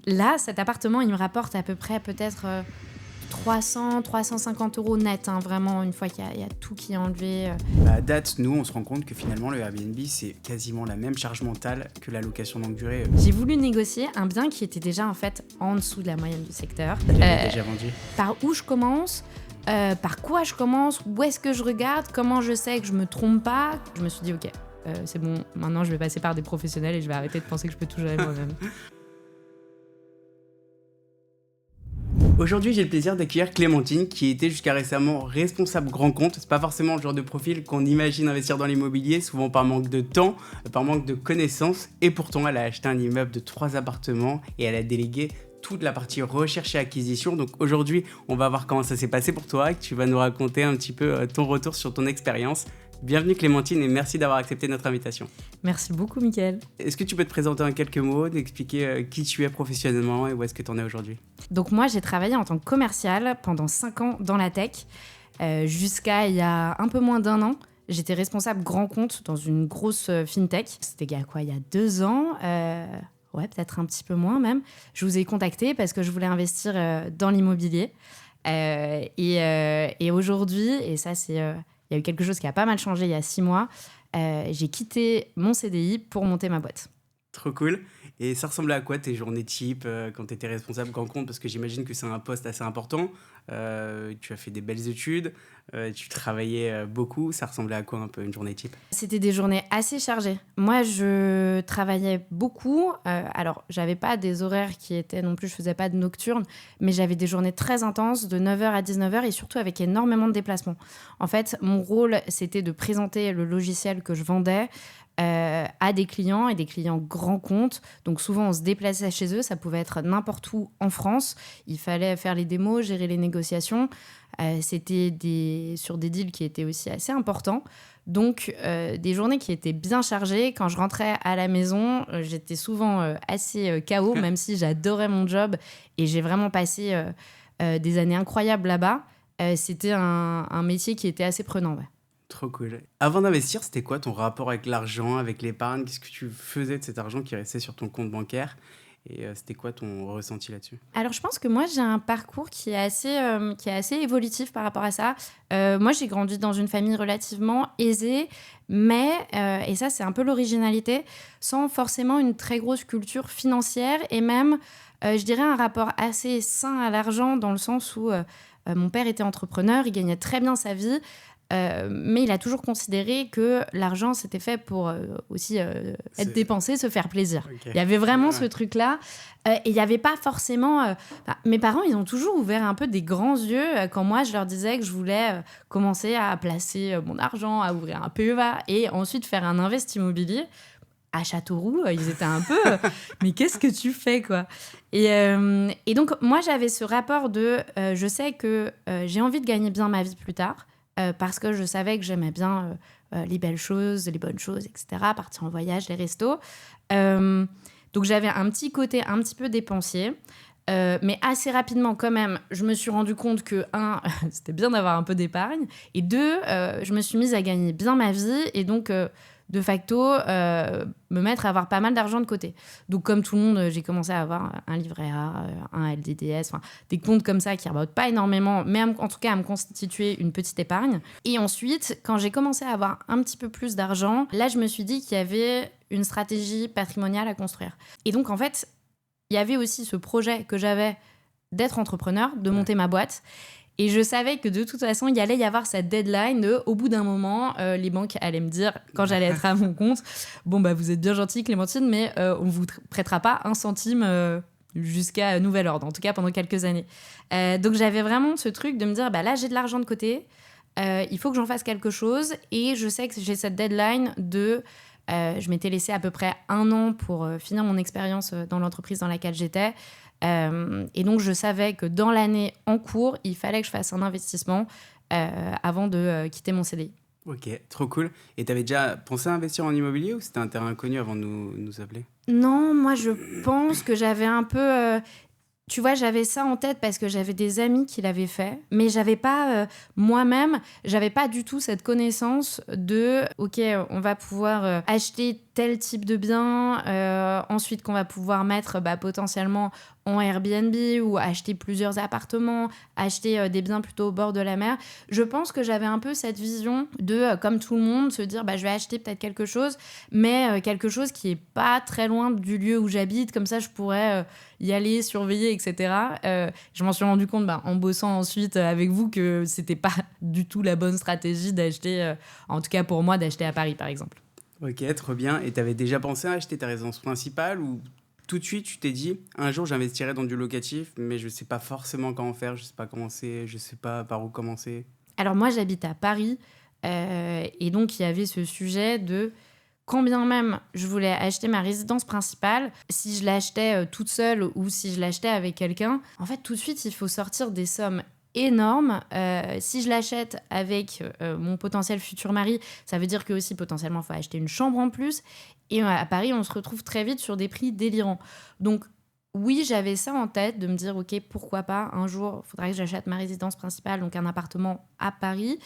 Là, cet appartement, il me rapporte à peu près peut-être 300, 350 euros net, hein, vraiment, une fois qu'il y a tout qui est enlevé. À date, nous, on se rend compte que finalement, le Airbnb, c'est quasiment la même charge mentale que la location longue durée. J'ai voulu négocier un bien qui était déjà en fait en dessous de la moyenne du secteur. Tu l'avais déjà vendu. Par où je commence, par quoi je commence, où est-ce que je regarde, comment je sais que je me trompe pas. Je me suis dit, ok, c'est bon, maintenant je vais passer par des professionnels et je vais arrêter de penser que je peux tout gérer moi-même. Aujourd'hui, j'ai le plaisir d'accueillir Clémentine, qui était jusqu'à récemment responsable grand compte. C'est pas forcément le genre de profil qu'on imagine investir dans l'immobilier, souvent par manque de temps, par manque de connaissances. Et pourtant, elle a acheté un immeuble de 3 appartements et elle a délégué toute la partie recherche et acquisition. Donc aujourd'hui, on va voir comment ça s'est passé pour toi, que tu vas nous raconter un petit peu ton retour sur ton expérience. Bienvenue Clémentine et merci d'avoir accepté notre invitation. Merci beaucoup, Mickaël. Est-ce que tu peux te présenter en quelques mots, d'expliquer qui tu es professionnellement et où est-ce que tu en es aujourd'hui ? Donc moi, j'ai travaillé en tant que commerciale pendant 5 ans dans la tech, jusqu'à il y a un peu moins d'1 an. J'étais responsable grand compte dans une grosse fintech. C'était il y a quoi ? Il y a 2 ans, ouais, peut-être un petit peu moins même. Je vous ai contacté parce que je voulais investir dans l'immobilier. Et aujourd'hui, et ça c'est... il y a eu quelque chose qui a pas mal changé il y a 6 mois. J'ai quitté mon CDI pour monter ma boîte. Trop cool. Et ça ressemblait à quoi tes journées type quand tu étais responsable grand compte ? Parce que j'imagine que c'est un poste assez important. Tu as fait des belles études, tu travaillais beaucoup. Ça ressemblait à quoi un peu une journée type ? C'était des journées assez chargées. Moi, je travaillais beaucoup. Alors, j'avais pas des horaires qui étaient non plus, je faisais pas de nocturne, mais j'avais des journées très intenses de 9h à 19h et surtout avec énormément de déplacements. En fait, mon rôle, c'était de présenter le logiciel que je vendais à des clients et des clients grands comptes. Donc souvent, on se déplaçait chez eux. Ça pouvait être n'importe où en France. Il fallait faire les démos, gérer les négociations. C'était sur des deals qui étaient aussi assez importants. Donc, des journées qui étaient bien chargées. Quand je rentrais à la maison, j'étais souvent assez KO, même si j'adorais mon job. Et j'ai vraiment passé des années incroyables là-bas. C'était un métier qui était assez prenant, ouais. Trop cool. Avant d'investir, c'était quoi ton rapport avec l'argent, avec l'épargne ? Qu'est-ce que tu faisais de cet argent qui restait sur ton compte bancaire ? Et c'était quoi ton ressenti là-dessus ? Alors, je pense que moi, j'ai un parcours qui est assez évolutif par rapport à ça. Moi, j'ai grandi dans une famille relativement aisée, mais, et ça, c'est un peu l'originalité, sans forcément une très grosse culture financière et même, je dirais, un rapport assez sain à l'argent dans le sens où mon père était entrepreneur, il gagnait très bien sa vie. Mais il a toujours considéré que l'argent, c'était fait pour aussi être dépensé, se faire plaisir. Okay. Il y avait vraiment ce truc-là. Et il n'y avait pas forcément... mes parents, ils ont toujours ouvert un peu des grands yeux quand moi, je leur disais que je voulais commencer à placer mon argent, à ouvrir un PEA et ensuite faire un invest immobilier. À Châteauroux, ils étaient un peu... mais qu'est-ce que tu fais, quoi ? Et donc, moi, j'avais ce rapport de... je sais que j'ai envie de gagner bien ma vie plus tard. Parce que je savais que j'aimais bien les belles choses, les bonnes choses, etc. Partir en voyage, les restos. Donc j'avais un petit côté un petit peu dépensier. Mais assez rapidement, quand même, je me suis rendu compte que, c'était bien d'avoir un peu d'épargne. Et 2, je me suis mise à gagner bien ma vie. Et donc, de facto, me mettre à avoir pas mal d'argent de côté. Donc, comme tout le monde, j'ai commencé à avoir un livret A, un LDDS, des comptes comme ça qui ne rapportent pas énormément, mais en tout cas à me constituer une petite épargne. Et ensuite, quand j'ai commencé à avoir un petit peu plus d'argent, là, je me suis dit qu'il y avait une stratégie patrimoniale à construire. Et donc, en fait, il y avait aussi ce projet que j'avais d'être entrepreneur, de monter ma boîte. Et je savais que de toute façon, il y allait y avoir cette deadline de, au bout d'un moment, les banques allaient me dire, quand j'allais être à mon compte, bon, bah, vous êtes bien gentille, Clémentine, mais on ne vous prêtera pas un centime jusqu'à nouvel ordre, en tout cas pendant quelques années. Donc, j'avais vraiment ce truc de me dire, bah, là, j'ai de l'argent de côté, il faut que j'en fasse quelque chose. Et je sais que j'ai cette deadline de... je m'étais laissé à peu près 1 an pour finir mon expérience dans l'entreprise dans laquelle j'étais. Et donc, je savais que dans l'année en cours, il fallait que je fasse un investissement avant de quitter mon CDI. Ok, trop cool. Et tu avais déjà pensé à investir en immobilier ou c'était un terrain inconnu avant de nous appeler ? Non, moi, je pense que j'avais un peu... tu vois, j'avais ça en tête parce que j'avais des amis qui l'avaient fait, mais j'avais pas, moi-même, j'avais pas du tout cette connaissance de « Ok, on va pouvoir acheter tel type de bien, ensuite qu'on va pouvoir mettre potentiellement en Airbnb ou acheter plusieurs appartements, acheter des biens plutôt au bord de la mer. Je pense que j'avais un peu cette vision de, comme tout le monde, se dire je vais acheter peut-être quelque chose, mais quelque chose qui est pas très loin du lieu où j'habite, comme ça je pourrais y aller, surveiller, etc. Je m'en suis rendu compte en bossant ensuite avec vous que c'était pas du tout la bonne stratégie d'acheter, en tout cas pour moi, d'acheter à Paris par exemple. Ok, trop bien. Et t'avais déjà pensé à acheter ta résidence principale ou tout de suite tu t'es dit un jour j'investirai dans du locatif, mais je sais pas forcément comment faire, je sais pas commencer, je sais pas par où commencer. Alors moi j'habite à Paris et donc il y avait ce sujet de quand bien même je voulais acheter ma résidence principale, si je l'achetais toute seule ou si je l'achetais avec quelqu'un, en fait tout de suite il faut sortir des sommes énormes. Si je l'achète avec mon potentiel futur mari, ça veut dire que aussi potentiellement il faut acheter une chambre en plus. Et à Paris, on se retrouve très vite sur des prix délirants. Donc oui, j'avais ça en tête, de me dire, ok, pourquoi pas, un jour, il faudrait que j'achète ma résidence principale, donc un appartement à Paris.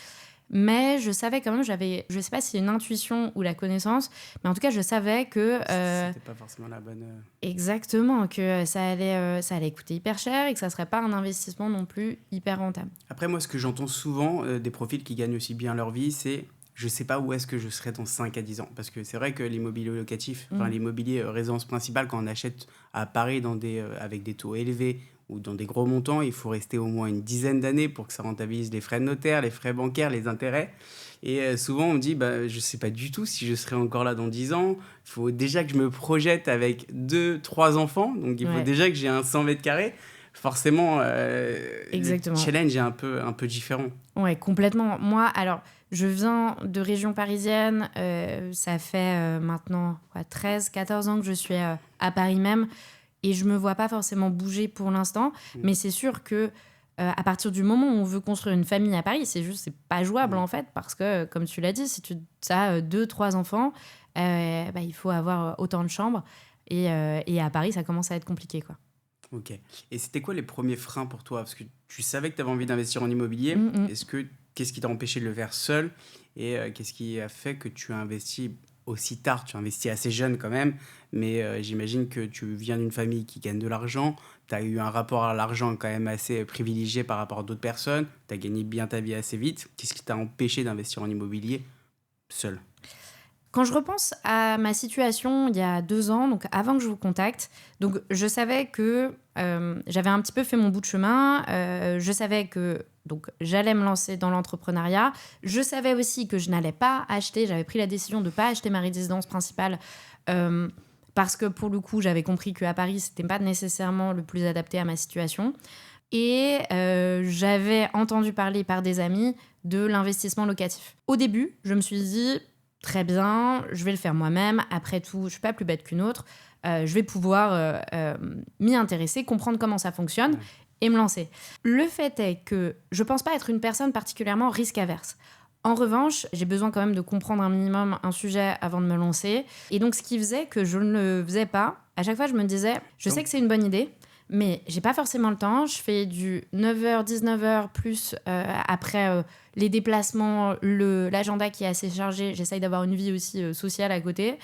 Mais je savais quand même, je sais pas si c'est une intuition ou la connaissance, mais en tout cas, je savais que... C'était pas forcément la bonne... Exactement, que ça allait coûter hyper cher et que ça serait pas un investissement non plus hyper rentable. Après, moi, ce que j'entends souvent des profils qui gagnent aussi bien leur vie, c'est je sais pas où est-ce que je serai dans 5 à 10 ans. Parce que c'est vrai que l'immobilier locatif, l'immobilier résidence principale, quand on achète à Paris avec des taux élevés ou dans des gros montants, il faut rester au moins une dizaine d'années pour que ça rentabilise les frais de notaire, les frais bancaires, les intérêts. Et souvent, on me dit, je sais pas du tout si je serai encore là dans 10 ans. Il faut déjà que je me projette avec 2-3 enfants. Donc, il faut déjà que j'ai un 100 mètres carrés. Forcément, le challenge est un peu différent. Ouais, complètement. Moi, alors, je viens de région parisienne. Ça fait maintenant 13-14 ans que je suis à Paris même. Et je me vois pas forcément bouger pour l'instant. Mais c'est sûr que à partir du moment où on veut construire une famille à Paris, c'est pas jouable en fait. Parce que, comme tu l'as dit, si tu as 2-3 enfants, il faut avoir autant de chambres. Et à Paris, ça commence à être compliqué, quoi. Ok. Et c'était quoi les premiers freins pour toi? Parce que tu savais que tu avais envie d'investir en immobilier. Qu'est-ce qui t'a empêché de le faire seul? Et qu'est-ce qui a fait que tu as investi aussi tard? Tu as investi assez jeune quand même, mais j'imagine que tu viens d'une famille qui gagne de l'argent. Tu as eu un rapport à l'argent quand même assez privilégié par rapport à d'autres personnes. Tu as gagné bien ta vie assez vite. Qu'est-ce qui t'a empêché d'investir en immobilier seul? Quand je repense à ma situation il y a 2 ans, donc avant que je vous contacte, donc je savais que j'avais un petit peu fait mon bout de chemin. Je savais que donc, j'allais me lancer dans l'entrepreneuriat. Je savais aussi que je n'allais pas acheter. J'avais pris la décision de ne pas acheter ma résidence principale parce que pour le coup, j'avais compris qu'à Paris, ce n'était pas nécessairement le plus adapté à ma situation. Et j'avais entendu parler par des amis de l'investissement locatif. Au début, je me suis dit... Très bien, je vais le faire moi-même. Après tout, je ne suis pas plus bête qu'une autre. Je vais pouvoir m'y intéresser, comprendre comment ça fonctionne et me lancer. Le fait est que je ne pense pas être une personne particulièrement risque-averse. En revanche, j'ai besoin quand même de comprendre un minimum un sujet avant de me lancer. Et donc, ce qui faisait que je ne le faisais pas, à chaque fois, je me disais, je sais que c'est une bonne idée, mais j'ai pas forcément le temps. Je fais du 9h, 19h, plus après les déplacements, l'agenda qui est assez chargé. J'essaye d'avoir une vie aussi sociale à côté.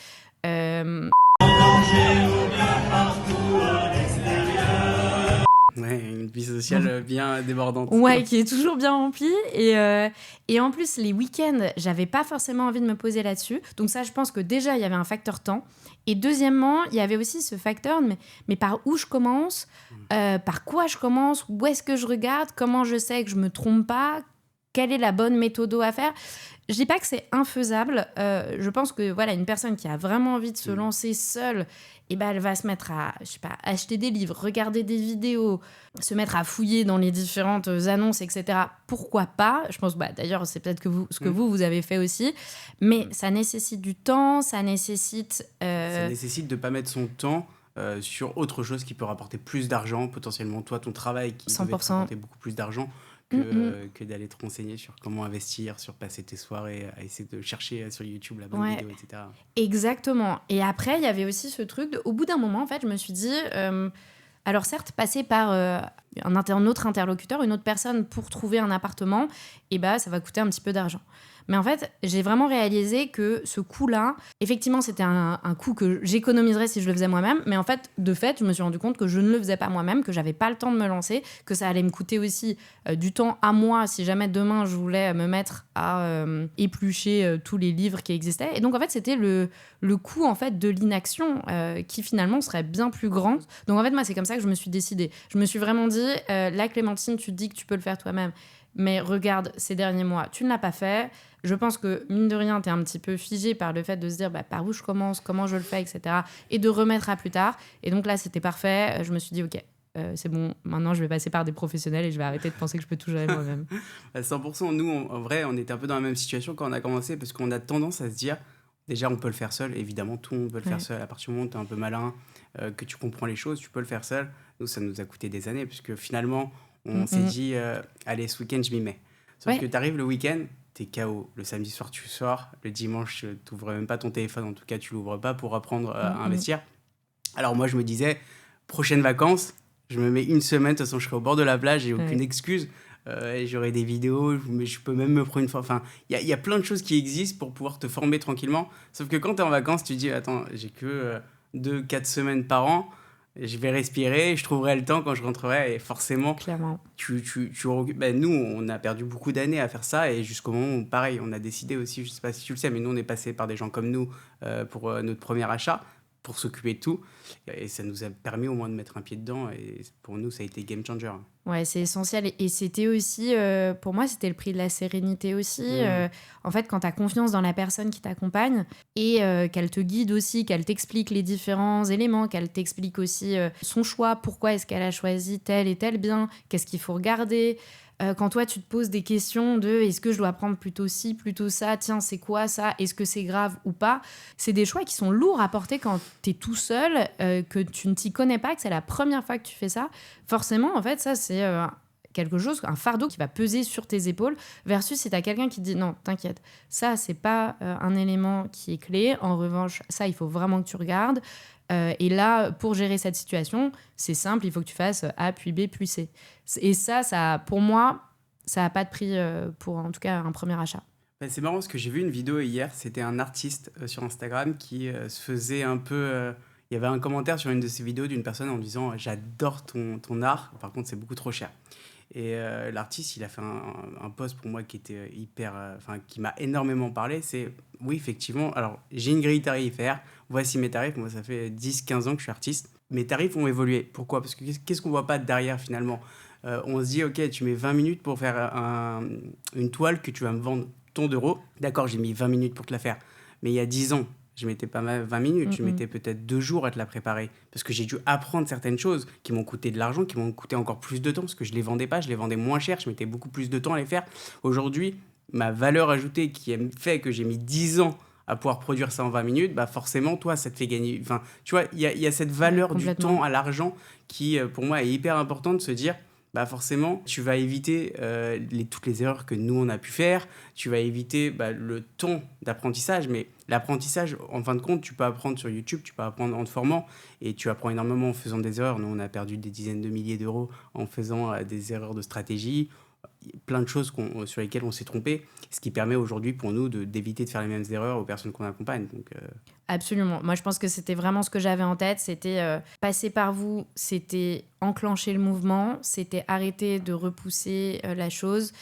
Ouais, une vie sociale bien débordante. Ouais, qui est toujours bien remplie. Et en plus, les week-ends, j'avais pas forcément envie de me poser là-dessus. Donc ça, je pense que déjà, il y avait un facteur temps. Et deuxièmement, il y avait aussi ce facteur, mais par où je commence, par quoi je commence, où est-ce que je regarde, comment je sais que je me trompe pas, quelle est la bonne méthode à faire. Je dis pas que c'est infaisable. Je pense que voilà, une personne qui a vraiment envie de se lancer seule, elle va se mettre à, acheter des livres, regarder des vidéos, se mettre à fouiller dans les différentes annonces, etc. Pourquoi pas? Je pense, d'ailleurs, c'est peut-être ce que vous avez fait aussi. Mais ça nécessite du temps, ça nécessite... Ça nécessite de ne pas mettre son temps sur autre chose qui peut rapporter plus d'argent, potentiellement toi, ton travail qui devait te rapporter beaucoup plus d'argent. Que d'aller te renseigner sur comment investir, sur passer tes soirées, à essayer de chercher sur YouTube la bonne vidéo, etc. Exactement. Et après, il y avait aussi ce truc, au bout d'un moment, en fait, je me suis dit, alors certes, passer par un autre interlocuteur, une autre personne pour trouver un appartement, et bah ça va coûter un petit peu d'argent. Mais en fait, j'ai vraiment réalisé que ce coût-là, effectivement, c'était un coût que j'économiserais si je le faisais moi-même. Mais en fait, de fait, je me suis rendu compte que je ne le faisais pas moi-même, que j'avais pas le temps de me lancer, que ça allait me coûter aussi du temps à moi si jamais demain je voulais me mettre à éplucher tous les livres qui existaient. Et donc, en fait, c'était le coût en fait, de l'inaction qui finalement serait bien plus grand. Donc, en fait, moi, c'est comme ça que je me suis décidée. Je me suis vraiment dit, là, Clémentine, tu te dis que tu peux le faire toi-même. Mais regarde, ces derniers mois, tu ne l'as pas fait. Je pense que, mine de rien, tu es un petit peu figé par le fait de se dire par où je commence, comment je le fais, etc. Et de remettre à plus tard. Et donc là, c'était parfait. Je me suis dit, OK, c'est bon, maintenant je vais passer par des professionnels et je vais arrêter de penser que je peux tout gérer moi-même. À 100%, nous, en vrai, on était un peu dans la même situation quand on a commencé parce qu'on a tendance à se dire, déjà, on peut le faire seul. Évidemment, tout le monde peut le faire seul. À partir du moment où tu es un peu malin, que tu comprends les choses, tu peux le faire seul. Nous, ça nous a coûté des années puisque finalement, on s'est dit, allez, ce week-end, je m'y mets. Sauf que tu arrives le week-end, t'es KO. Le samedi soir, tu sors. Le dimanche, tu n'ouvres même pas ton téléphone. En tout cas, tu l'ouvres pas pour apprendre à investir. Alors moi, je me disais, prochaines vacances, je me mets une semaine. De toute façon, je serai au bord de la plage. J'ai aucune excuse. Et j'aurai des vidéos. Mais je peux même me prendre une fois. Enfin, il y a plein de choses qui existent pour pouvoir te former tranquillement. Sauf que quand tu es en vacances, tu te dis, attends, j'ai que 2-4 semaines par an. Je vais respirer, je trouverai le temps quand je rentrerai et forcément, clairement. Nous, on a perdu beaucoup d'années à faire ça et jusqu'au moment où, pareil, on a décidé aussi, je sais pas si tu le sais, mais nous, on est passé par des gens comme nous pour notre premier achat, pour s'occuper de tout et ça nous a permis au moins de mettre un pied dedans et pour nous, ça a été game changer. Ouais, c'est essentiel. Et c'était aussi, pour moi, c'était le prix de la sérénité aussi. En fait, quand tu as confiance dans la personne qui t'accompagne et qu'elle te guide aussi, qu'elle t'explique les différents éléments, qu'elle t'explique aussi son choix, pourquoi est-ce qu'elle a choisi tel et tel bien, qu'est-ce qu'il faut regarder. Quand toi, tu te poses des questions de est-ce que je dois prendre plutôt ci, plutôt ça, tiens, c'est quoi ça, est-ce que c'est grave ou pas, c'est des choix qui sont lourds à porter quand tu es tout seul, que tu ne t'y connais pas, que c'est la première fois que tu fais ça. Forcément, en fait, ça, c'est quelque chose, un fardeau qui va peser sur tes épaules, versus si tu as quelqu'un qui te dit non, t'inquiète, ça, c'est pas un élément qui est clé. En revanche, ça, il faut vraiment que tu regardes. Et là, pour gérer cette situation, c'est simple, il faut que tu fasses A, puis B, puis C. Et ça pour moi, ça n'a pas de prix pour, en tout cas, un premier achat. C'est marrant parce que j'ai vu une vidéo hier, c'était un artiste sur Instagram qui se faisait un peu... il y avait un commentaire sur une de ses vidéos d'une personne en disant « J'adore ton art, par contre c'est beaucoup trop cher ». Et l'artiste, il a fait un post pour moi qui était qui m'a énormément parlé. C'est, oui, effectivement, alors j'ai une grille tarifaire, voici mes tarifs. Moi, ça fait 10-15 ans que je suis artiste. Mes tarifs ont évolué. Pourquoi ? Parce que qu'est-ce qu'on voit pas derrière finalement ? On se dit, ok, tu mets 20 minutes pour faire une toile que tu vas me vendre tant d'euros. D'accord, j'ai mis 20 minutes pour te la faire. Mais il y a 10 ans, je mettais pas 20 minutes, je mettais peut-être 2 jours à te la préparer. Parce que j'ai dû apprendre certaines choses qui m'ont coûté de l'argent, qui m'ont coûté encore plus de temps, parce que je les vendais pas, je les vendais moins cher, je mettais beaucoup plus de temps à les faire. Aujourd'hui, ma valeur ajoutée qui fait que j'ai mis 10 ans à pouvoir produire ça en 20 minutes, bah forcément, toi, ça te fait gagner. Enfin, tu vois, il y a cette valeur du temps à l'argent qui, pour moi, est hyper importante de se dire, bah forcément, tu vas éviter toutes les erreurs que nous, on a pu faire. Tu vas éviter le temps d'apprentissage. Mais l'apprentissage, en fin de compte, tu peux apprendre sur YouTube, tu peux apprendre en te formant. Et tu apprends énormément en faisant des erreurs. Nous, on a perdu des dizaines de milliers d'euros en faisant des erreurs de stratégie. Plein de choses sur lesquelles on s'est trompé. Ce qui permet aujourd'hui pour nous d'éviter de faire les mêmes erreurs aux personnes qu'on accompagne. Donc, Absolument. Moi, je pense que c'était vraiment ce que j'avais en tête. C'était passer par vous, c'était enclencher le mouvement, c'était arrêter de repousser la chose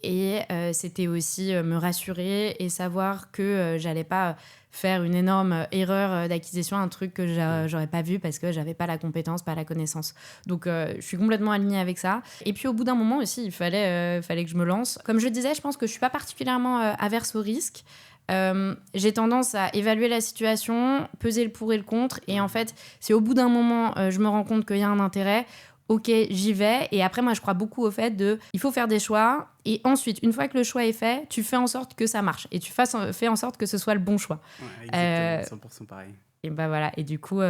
et c'était aussi me rassurer et savoir que j'allais pas faire une énorme erreur d'acquisition, un truc que j'aurais pas vu parce que j'avais pas la compétence, pas la connaissance. Donc, je suis complètement alignée avec ça. Et puis, au bout d'un moment aussi, il fallait que je me lance. Comme je le disais, je pense que je suis pas particulièrement averse au risque. J'ai tendance à évaluer la situation, peser le pour et le contre, et en fait, si au bout d'un moment, je me rends compte qu'il y a un intérêt, ok, j'y vais. Et après, moi, je crois beaucoup au fait il faut faire des choix, et ensuite, une fois que le choix est fait, tu fais en sorte que ça marche, et tu fais en sorte que ce soit le bon choix. Ouais, exactement, 100% pareil. Et bah voilà, et du coup...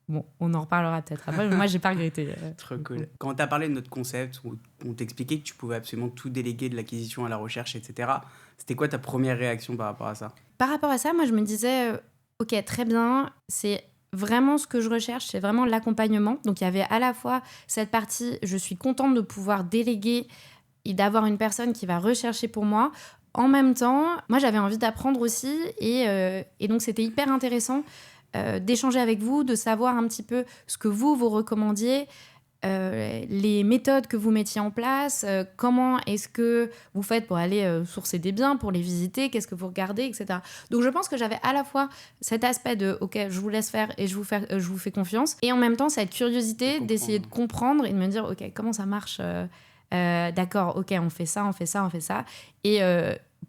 Bon, on en reparlera peut-être après, mais moi, j'ai pas regretté. Trop cool. Quand tu as parlé de notre concept, où on t'expliquait que tu pouvais absolument tout déléguer de l'acquisition à la recherche, etc., c'était quoi ta première réaction par rapport à ça ? Par rapport à ça, moi, je me disais, ok, très bien, c'est vraiment ce que je recherche, c'est vraiment l'accompagnement. Donc, il y avait à la fois cette partie, je suis contente de pouvoir déléguer et d'avoir une personne qui va rechercher pour moi. En même temps, moi, j'avais envie d'apprendre aussi. Et donc, c'était hyper intéressant d'échanger avec vous, de savoir un petit peu ce que vous recommandiez, les méthodes que vous mettiez en place, comment est-ce que vous faites pour aller sourcer des biens, pour les visiter, qu'est-ce que vous regardez, etc. Donc je pense que j'avais à la fois cet aspect de ok, je vous laisse faire et je vous fais confiance, et en même temps cette curiosité d'essayer de comprendre et de me dire ok, comment ça marche, d'accord, ok, on fait ça. Et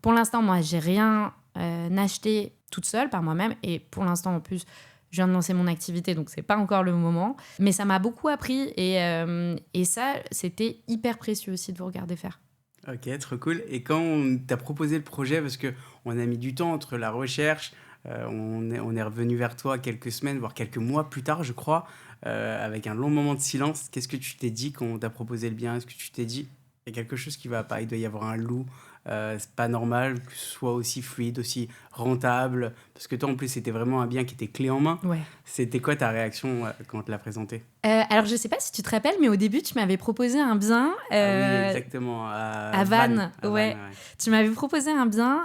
pour l'instant, moi, j'ai rien acheté toute seule par moi-même, et pour l'instant en plus je viens de lancer mon activité, donc c'est pas encore le moment. Mais ça m'a beaucoup appris et ça, c'était hyper précieux aussi de vous regarder faire. Ok, trop cool. Et quand on t'a proposé le projet, parce qu'on a mis du temps entre la recherche, on est revenu vers toi quelques semaines, voire quelques mois plus tard, je crois, avec un long moment de silence. Qu'est-ce que tu t'es dit quand on t'a proposé le bien? Est-ce que tu t'es dit, il y a quelque chose qui va pas, il doit y avoir un loup, c'est pas normal que ce soit aussi fluide, aussi rentable? Parce que toi, en plus, c'était vraiment un bien qui était clé en main. Ouais. C'était quoi ta réaction quand on te l'a présenté? Alors, je sais pas si tu te rappelles, mais au début, tu m'avais proposé un bien. Ah oui, exactement. À Vannes, ouais. Tu m'avais proposé un bien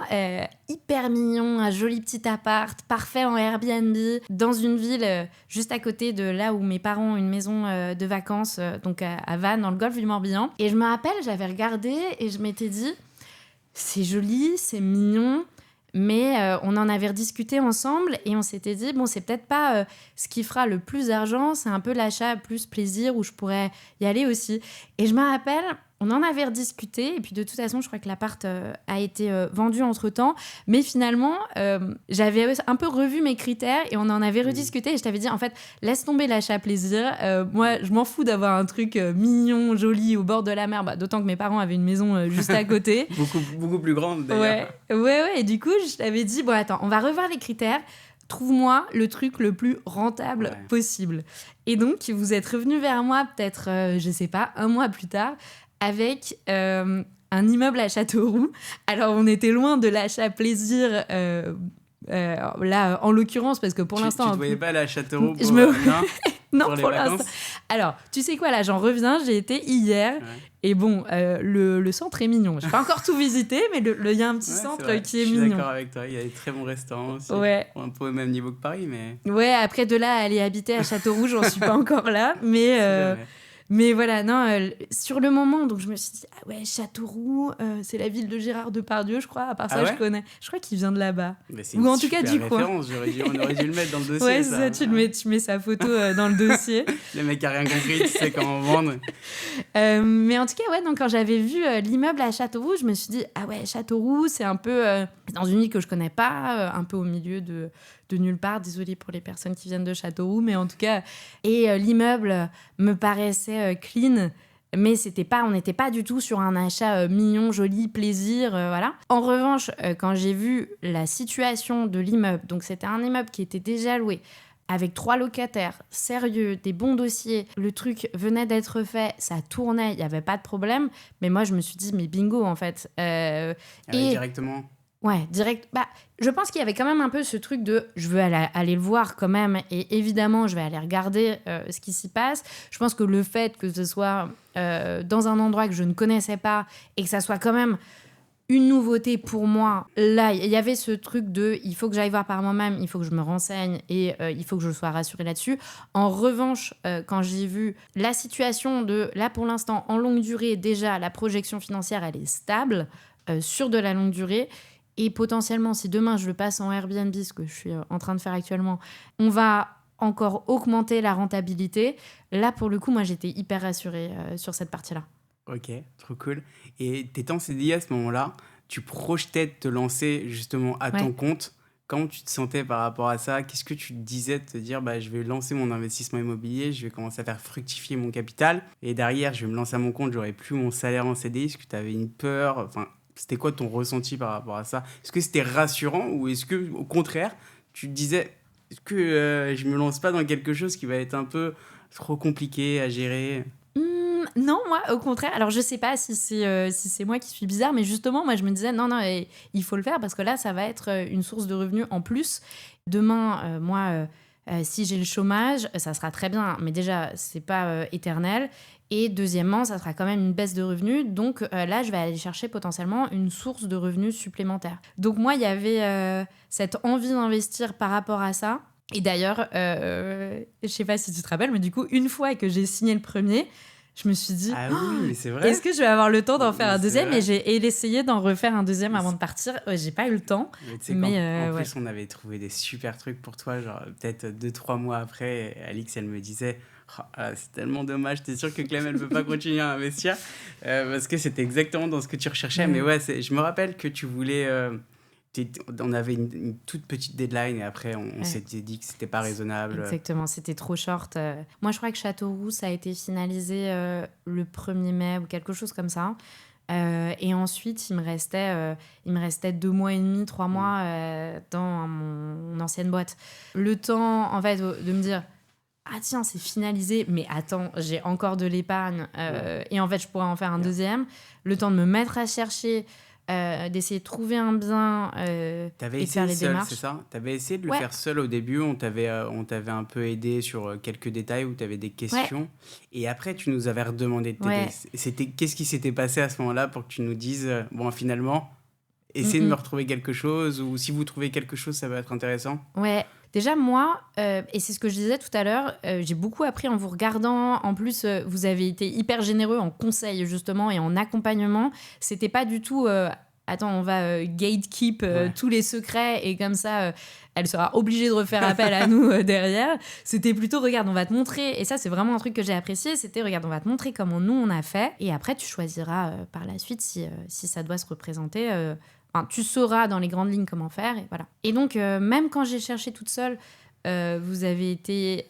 hyper mignon, un joli petit appart, parfait en Airbnb, dans une ville juste à côté de là où mes parents ont une maison de vacances, donc à Vannes, dans le golfe du Morbihan. Et je me rappelle, j'avais regardé et je m'étais dit, c'est joli, c'est mignon, mais on en avait rediscuté ensemble et on s'était dit, bon, c'est peut-être pas ce qui fera le plus d'argent, c'est un peu l'achat plus plaisir où je pourrais y aller aussi. Et je me rappelle, on en avait rediscuté et puis de toute façon, je crois que l'appart a été vendu entre-temps. Mais finalement, j'avais un peu revu mes critères et on en avait rediscuté et je t'avais dit, en fait, laisse tomber l'achat plaisir. Moi, je m'en fous d'avoir un truc mignon, joli, au bord de la mer. Bah, d'autant que mes parents avaient une maison juste à côté. beaucoup plus grande, d'ailleurs. Ouais. Et du coup, je t'avais dit, bon, attends, on va revoir les critères. Trouve-moi le truc le plus rentable possible. Et donc, vous êtes revenu vers moi peut-être, je sais pas, un mois plus tard, avec un immeuble à Châteauroux. Alors, on était loin de l'achat plaisir, là, en l'occurrence, parce que pour l'instant... Tu ne te voyais pas aller à Châteauroux pour non, pour l'instant. vacances. Alors, tu sais quoi, là, j'en reviens, j'ai été hier, et bon, le centre est mignon. Je n'ai pas encore tout visité, mais il y a un petit centre qui est mignon. Je suis d'accord avec toi, il y a des très bons restaurants aussi. Ouais. Un peu au même niveau que Paris, mais... Ouais, après de là, aller habiter à Châteauroux, j'en suis pas encore là, mais voilà, non, sur le moment, donc je me suis dit, ah ouais, Châteauroux, c'est la ville de Gérard Depardieu, je crois. À part ça, je connais. Je crois qu'il vient de là-bas. Ou en tout cas du coin. On aurait dû le mettre dans le dossier. Ouais, c'est ça, tu mets sa photo dans le dossier. Le mec a rien compris, tu sais comment vendre. Mais en tout cas, ouais, donc quand j'avais vu l'immeuble à Châteauroux, je me suis dit, ah ouais, Châteauroux, c'est un peu dans une ville que je connais pas, un peu au milieu de nulle part. Désolée pour les personnes qui viennent de Châteauroux, mais en tout cas, et l'immeuble me paraissait clean, mais on n'était pas du tout sur un achat mignon, joli, plaisir, voilà. En revanche, quand j'ai vu la situation de l'immeuble, donc c'était un immeuble qui était déjà loué, avec 3 locataires, sérieux, des bons dossiers, le truc venait d'être fait, ça tournait, il n'y avait pas de problème, mais moi je me suis dit, mais bingo en fait. Directement. Ouais, direct. Bah, je pense qu'il y avait quand même un peu ce truc de je veux aller le voir quand même, et évidemment je vais aller regarder ce qui s'y passe. Je pense que le fait que ce soit dans un endroit que je ne connaissais pas et que ça soit quand même une nouveauté pour moi, là il y avait ce truc de il faut que j'aille voir par moi-même, il faut que je me renseigne et il faut que je sois rassurée là-dessus. En revanche, quand j'ai vu la situation de là pour l'instant en longue durée, déjà la projection financière elle est stable sur de la longue durée. Et potentiellement, si demain je le passe en Airbnb, ce que je suis en train de faire actuellement, on va encore augmenter la rentabilité. Là, pour le coup, moi, j'étais hyper rassurée sur cette partie-là. Ok, trop cool. Et t'étais en CDI à ce moment-là, tu projetais de te lancer justement à ton compte. Comment tu te sentais par rapport à ça? Qu'est-ce que tu te disais de te dire, je vais lancer mon investissement immobilier, je vais commencer à faire fructifier mon capital, et derrière, je vais me lancer à mon compte, j'aurai plus mon salaire en CDI? Est-ce que tu avais une peur? C'était quoi ton ressenti par rapport à ça? Est-ce que c'était rassurant ou est-ce que, au contraire, tu te disais, est-ce que je me lance pas dans quelque chose qui va être un peu trop compliqué à gérer? Non, moi, au contraire. Alors, je sais pas si c'est moi qui suis bizarre, mais justement, moi, je me disais, non, il faut le faire parce que là, ça va être une source de revenus en plus. Demain, moi, Si j'ai le chômage, ça sera très bien, mais déjà, c'est pas éternel. Et deuxièmement, ça sera quand même une baisse de revenus. Donc là, je vais aller chercher potentiellement une source de revenus supplémentaire. Donc moi, il y avait cette envie d'investir par rapport à ça. Et d'ailleurs, je sais pas si tu te rappelles, mais du coup, une fois que j'ai signé le premier, je me suis dit, Ah oui, mais c'est vrai. est-ce que je vais avoir le temps d'en faire un C'est deuxième? vrai. Et j'ai essayé d'en refaire un deuxième avant de partir. J'ai pas eu le temps. Mais tu sais Mais qu'en ouais. plus, on avait trouvé des super trucs pour toi. Genre, peut-être 2-3 mois après, Alix, elle me disait c'est tellement dommage, t'es sûr que Clem, elle veut pas continuer à investir parce que c'était exactement dans ce que tu recherchais. Ouais. Mais ouais, je me rappelle que tu voulais. On avait une toute petite deadline et après, on Ouais. s'était dit que c'était pas raisonnable. Exactement, c'était trop short. Moi, je crois que Châteauroux, ça a été finalisé le 1er mai ou quelque chose comme ça. Et ensuite, il me restait 2 mois et demi, 3 mois dans mon ancienne boîte. Le temps, en fait, de me dire, ah tiens, c'est finalisé, mais attends, j'ai encore de l'épargne. Et en fait, je pourrais en faire un deuxième. Le temps de me mettre à chercher, d'essayer de trouver un bien T'avais et de faire essayé les seul, démarches. c'est ça? T'avais essayé de le Ouais. faire seul au début, on t'avait un peu aidé sur quelques détails où t'avais des questions. Et après, tu nous avais redemandé de t'aider. Ouais. Qu'est-ce qui s'était passé à ce moment-là pour que tu nous dises, bon, finalement, essayez de me retrouver quelque chose, ou si vous trouvez quelque chose, ça va être intéressant. Ouais, déjà moi, et c'est ce que je disais tout à l'heure, j'ai beaucoup appris en vous regardant. En plus, vous avez été hyper généreux en conseils justement et en accompagnement. C'était pas du tout, attends, on va gatekeep tous les secrets et comme ça, elle sera obligée de refaire appel à nous derrière. C'était plutôt, regarde, on va te montrer, et ça c'est vraiment un truc que j'ai apprécié, c'était, regarde, on va te montrer comment nous on a fait, et après tu choisiras par la suite si ça doit se représenter. Enfin, tu sauras dans les grandes lignes comment faire, et voilà. Et donc, même quand j'ai cherché toute seule, vous avez été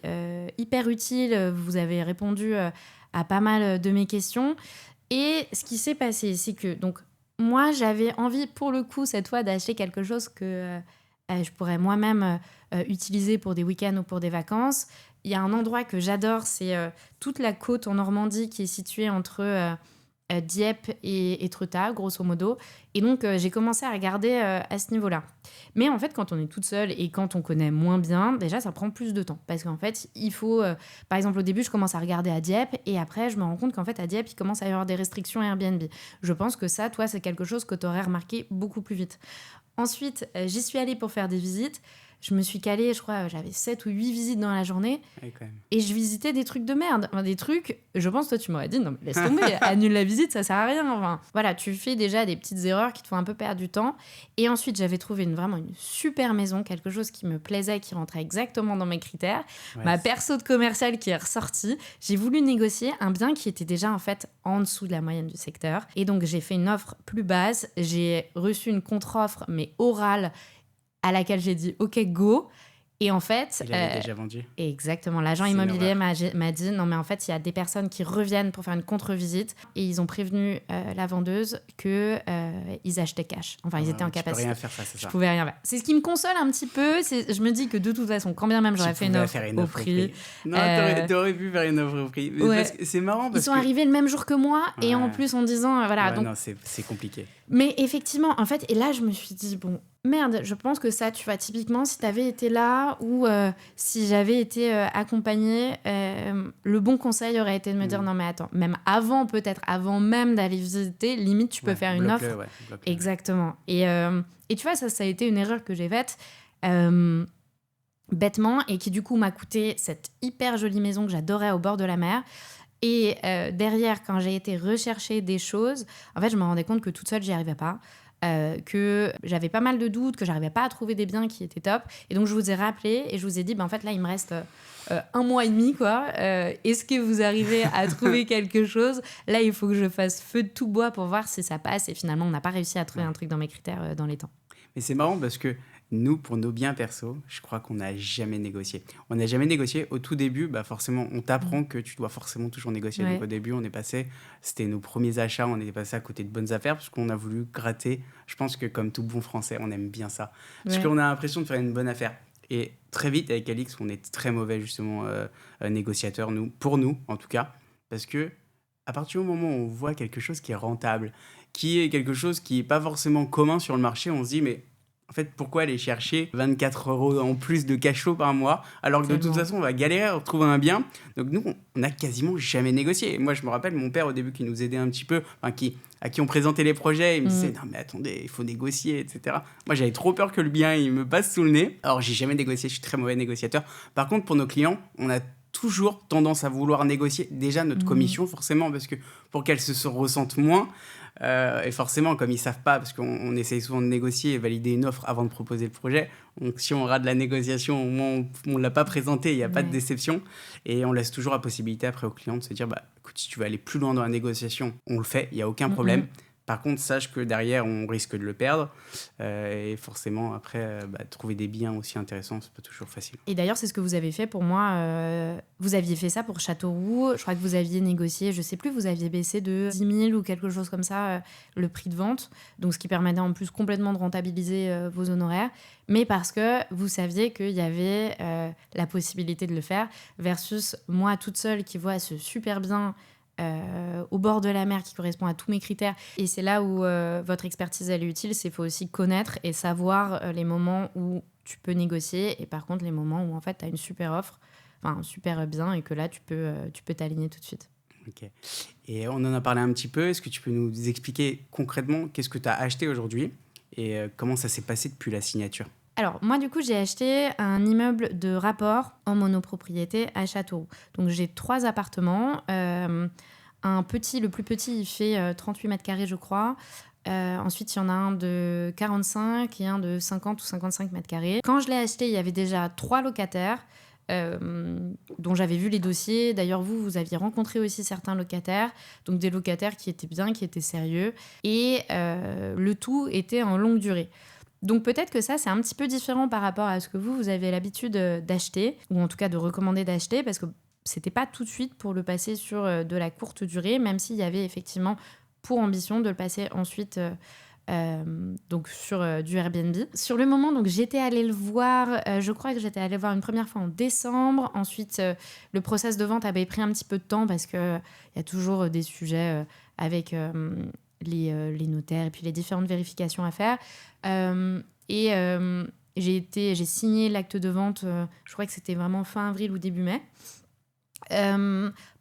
hyper utile, vous avez répondu à pas mal de mes questions. Et ce qui s'est passé, c'est que donc, moi, j'avais envie, pour le coup, cette fois, d'acheter quelque chose que je pourrais moi-même utiliser pour des week-ends ou pour des vacances. Il y a un endroit que j'adore, c'est toute la côte en Normandie qui est située entre Dieppe et Étretat, grosso modo. Et donc, j'ai commencé à regarder à ce niveau-là. Mais en fait, quand on est toute seule et quand on connaît moins bien, déjà, ça prend plus de temps. Parce qu'en fait, il faut... par exemple, au début, je commence à regarder à Dieppe et après, je me rends compte qu'en fait, à Dieppe, il commence à y avoir des restrictions Airbnb. Je pense que ça, toi, c'est quelque chose que tu aurais remarqué beaucoup plus vite. Ensuite, j'y suis allée pour faire des visites. Je me suis calée, je crois, j'avais 7 ou 8 visites dans la journée. Ouais, quand même. Et je visitais des trucs de merde. Enfin, des trucs, je pense, toi, tu m'aurais dit, non, mais laisse tomber, annule la visite, ça sert à rien. Enfin, voilà, tu fais déjà des petites erreurs qui te font un peu perdre du temps. Et ensuite, j'avais trouvé vraiment une super maison, quelque chose qui me plaisait, qui rentrait exactement dans mes critères. Ouais, Ma perso de commercial qui est ressortie. J'ai voulu négocier un bien qui était déjà, en fait, en dessous de la moyenne du secteur. Et donc, j'ai fait une offre plus basse. J'ai reçu une contre-offre, mais orale, à laquelle j'ai dit OK, go. Et en fait, il avait déjà vendu. Exactement, l'agent C'est une immobilier horreur. m'a dit non, mais en fait, il y a des personnes qui reviennent pour faire une contre-visite et ils ont prévenu la vendeuse que ils achetaient cash. Enfin, ils étaient en Tu peux capacité. rien faire face à Je ça. pouvais rien faire. C'est ce qui me console un petit peu. Je me dis que de toute façon, quand bien même j'aurais fait une offre au prix. Non, t'aurais pu faire une offre au prix. Mais Ouais. parce que c'est marrant Ils parce sont que... arrivés le même jour que moi et en Ouais. plus en disant voilà. Ouais, Donc... non, c'est compliqué. Mais effectivement, en fait, et là, je me suis dit, bon, merde, je pense que ça, tu vois, typiquement, si t'avais été là ou si j'avais été accompagnée, le bon conseil aurait été de me dire, non, mais attends, même avant, peut-être, avant même d'aller visiter, limite, tu peux faire une offre. Bloque-le. Exactement. Et tu vois, ça a été une erreur que j'ai faite. Bêtement, et qui du coup m'a coûté cette hyper jolie maison que j'adorais au bord de la mer. Et derrière, quand j'ai été rechercher des choses, en fait, je me rendais compte que toute seule, j'y arrivais pas. Que j'avais pas mal de doutes, que j'arrivais pas à trouver des biens qui étaient top. Et donc, je vous ai rappelé et je vous ai dit, en fait, là, il me reste 1 mois et demi, quoi. Est-ce que vous arrivez à trouver quelque chose? Là, il faut que je fasse feu de tout bois pour voir si ça passe. Et finalement, on n'a pas réussi à trouver un truc dans mes critères dans les temps. Mais c'est marrant parce que nous, pour nos biens perso, je crois qu'on n'a jamais négocié. On n'a jamais négocié. Au tout début, forcément, on t'apprend que tu dois forcément toujours négocier. Ouais. Donc au début, c'était nos premiers achats, on est passé à côté de bonnes affaires parce qu'on a voulu gratter. Je pense que comme tout bon Français, on aime bien ça. Parce qu'on a l'impression de faire une bonne affaire. Et très vite, avec Alix, on est très mauvais justement négociateurs, pour nous en tout cas. Parce que à partir du moment où on voit quelque chose qui est rentable, qui est quelque chose qui n'est pas forcément commun sur le marché, on se dit, mais En fait, pourquoi aller chercher 24 € en plus de cash flow par mois, alors que de toute façon, on va galérer à retrouver un bien. Donc nous, on n'a quasiment jamais négocié. Et moi, je me rappelle, mon père, au début, qui nous aidait un petit peu, à qui on présentait les projets, il me disait « Non, mais attendez, il faut négocier, etc. » Moi, j'avais trop peur que le bien, il me passe sous le nez. Alors, j'ai jamais négocié, je suis très mauvais négociateur. Par contre, pour nos clients, on a toujours tendance à vouloir négocier déjà notre commission, forcément, parce que pour qu'elle se ressente moins. Et forcément, comme ils savent pas, parce qu'on essaye souvent de négocier et valider une offre avant de proposer le projet, donc si on rate la négociation, au moins on l'a pas présenté, il n'y a pas de déception, et on laisse toujours la possibilité après au client de se dire, bah écoute, si tu veux aller plus loin dans la négociation, on le fait, il n'y a aucun problème. Par contre, sache que derrière, on risque de le perdre. Et forcément, après, trouver des biens aussi intéressants, c'est pas toujours facile. Et d'ailleurs, c'est ce que vous avez fait pour moi. Vous aviez fait ça pour Châteauroux. Je crois que vous aviez négocié, je sais plus, vous aviez baissé de 10 000 ou quelque chose comme ça, le prix de vente. Donc, ce qui permettait en plus complètement de rentabiliser vos honoraires. Mais parce que vous saviez qu'il y avait la possibilité de le faire. Versus moi, toute seule, qui vois ce super bien... au bord de la mer qui correspond à tous mes critères. Et c'est là où votre expertise elle est utile, c'est qu'il faut aussi connaître et savoir les moments où tu peux négocier et par contre les moments où en fait tu as une super offre, enfin un super bien et que là tu peux t'aligner tout de suite. Ok. Et on en a parlé un petit peu, est-ce que tu peux nous expliquer concrètement qu'est-ce que tu as acheté aujourd'hui et comment ça s'est passé depuis la signature ? Alors, moi, du coup, j'ai acheté un immeuble de rapport en monopropriété à Châteauroux. Donc, j'ai 3 appartements. Le plus petit, il fait 38 mètres carrés, je crois. Ensuite, il y en a un de 45 et un de 50 ou 55 mètres carrés. Quand je l'ai acheté, il y avait déjà 3 locataires dont j'avais vu les dossiers. D'ailleurs, vous aviez rencontré aussi certains locataires. Donc, des locataires qui étaient bien, qui étaient sérieux. Et le tout était en longue durée. Donc peut-être que ça, c'est un petit peu différent par rapport à ce que vous avez l'habitude d'acheter, ou en tout cas de recommander d'acheter, parce que c'était pas tout de suite pour le passer sur de la courte durée, même s'il y avait effectivement pour ambition de le passer ensuite donc sur du Airbnb. Sur le moment, donc j'étais allée le voir, je crois que j'étais allée le voir une première fois en décembre. Ensuite, le process de vente avait pris un petit peu de temps parce qu'il y a toujours des sujets avec... les notaires et puis les différentes vérifications à faire. J'ai signé l'acte de vente, je crois que c'était vraiment fin avril ou début mai.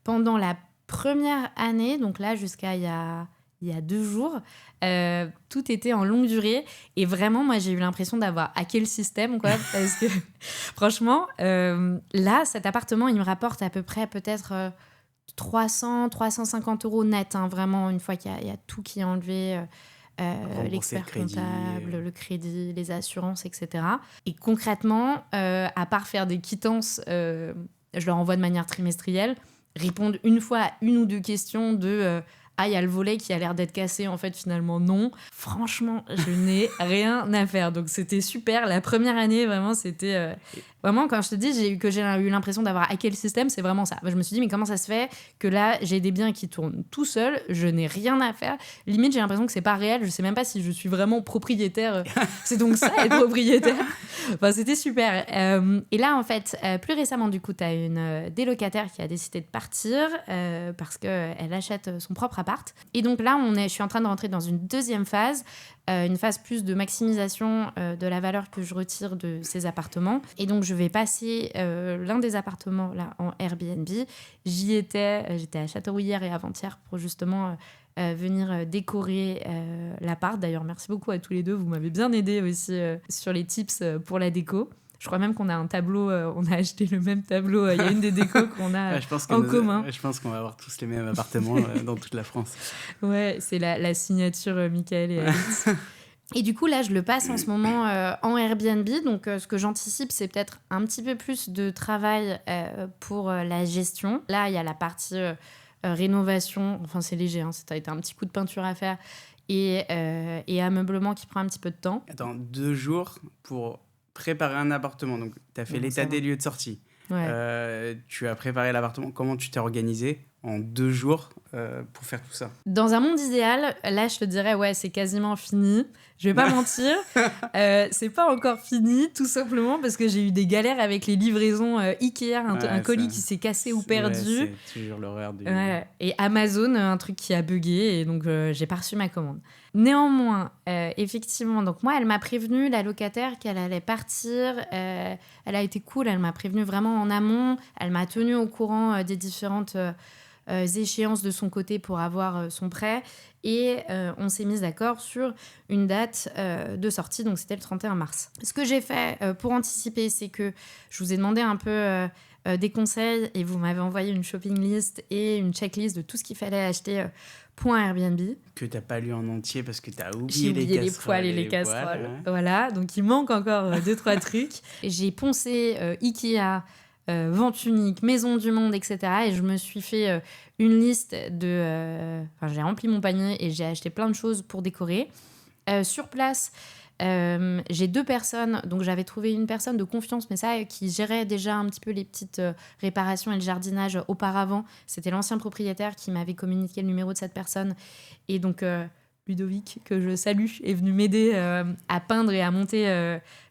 Pendant la première année, donc là jusqu'à il y a 2 jours, tout était en longue durée. Et vraiment, moi, j'ai eu l'impression d'avoir hacké le système, quoi, parce que franchement, là, cet appartement, il me rapporte à peu près peut-être... 350 € net, hein, vraiment, une fois qu'il y a tout qui est enlevé, l'expert comptable, le crédit, les assurances, etc. Et concrètement, à part faire des quittances, je leur envoie de manière trimestrielle, répondre une fois à 1 ou 2 questions de il y a le volet qui a l'air d'être cassé, en fait, finalement, non. Franchement, je n'ai rien à faire. Donc, c'était super. La première année, vraiment, c'était... Vraiment, quand je te dis j'ai eu l'impression d'avoir hacké le système, c'est vraiment ça. Je me suis dit, mais comment ça se fait que là, j'ai des biens qui tournent tout seuls, je n'ai rien à faire. Limite, j'ai l'impression que c'est pas réel. Je sais même pas si je suis vraiment propriétaire. C'est donc ça, être propriétaire. Enfin, c'était super. Et là, en fait, plus récemment, du coup, tu as une des locataires qui a décidé de partir parce qu'elle achète son propre appart. Et donc là, je suis en train de rentrer dans une deuxième phase. Une phase plus de maximisation de la valeur que je retire de ces appartements. Et donc, je vais passer l'un des appartements là en Airbnb. J'étais à Châteauroux hier et avant-hier pour justement venir décorer l'appart. D'ailleurs, merci beaucoup à tous les deux. Vous m'avez bien aidé aussi sur les tips pour la déco. Je crois même qu'on a un tableau, on a acheté le même tableau. Il y a une des décos qu'on a en commun. Je pense qu'on va avoir tous les mêmes appartements dans toute la France. Ouais, c'est la signature Michael et Alice. Et du coup, là, je le passe en ce moment en Airbnb. Donc, ce que j'anticipe, c'est peut-être un petit peu plus de travail pour la gestion. Là, il y a la partie rénovation. Enfin, c'est léger, hein, ça a été un petit coup de peinture à faire. Et ameublement qui prend un petit peu de temps. Attends, 2 jours pour... préparer un appartement, donc tu as fait l'état des lieux de sortie. Ouais. Tu as préparé l'appartement. Comment tu t'es organisé en 2 jours pour faire tout ça? Dans un monde idéal, là, je te dirais, ouais, c'est quasiment fini. Je vais pas mentir, c'est pas encore fini, tout simplement parce que j'ai eu des galères avec les livraisons Ikea, un colis qui s'est cassé ou perdu. Ouais, c'est toujours l'horreur du... Ouais. Et Amazon, un truc qui a bugué, et donc j'ai pas reçu ma commande. Néanmoins, effectivement, donc moi, elle m'a prévenu, la locataire, qu'elle allait partir. Elle a été cool, elle m'a prévenu vraiment en amont. Elle m'a tenue au courant des différentes échéances de son côté pour avoir son prêt. Et on s'est mis d'accord sur une date de sortie, donc c'était le 31 mars. Ce que j'ai fait pour anticiper, c'est que je vous ai demandé un peu des conseils et vous m'avez envoyé une shopping list et une checklist de tout ce qu'il fallait acheter pour un Airbnb. Que t'as pas lu en entier parce que t'as J'ai oublié les poêles et les casseroles. Ouais. Voilà, donc il manque encore 2-3 trucs. J'ai poncé Ikea, vente unique, maison du monde, etc. Et je me suis fait une liste de... j'ai rempli mon panier et j'ai acheté plein de choses pour décorer. Sur place, j'ai 2 personnes. Donc j'avais trouvé une personne de confiance, mais ça, qui gérait déjà un petit peu les petites réparations et le jardinage auparavant. C'était l'ancien propriétaire qui m'avait communiqué le numéro de cette personne. Et donc... Ludovic, que je salue, est venu m'aider à peindre et à monter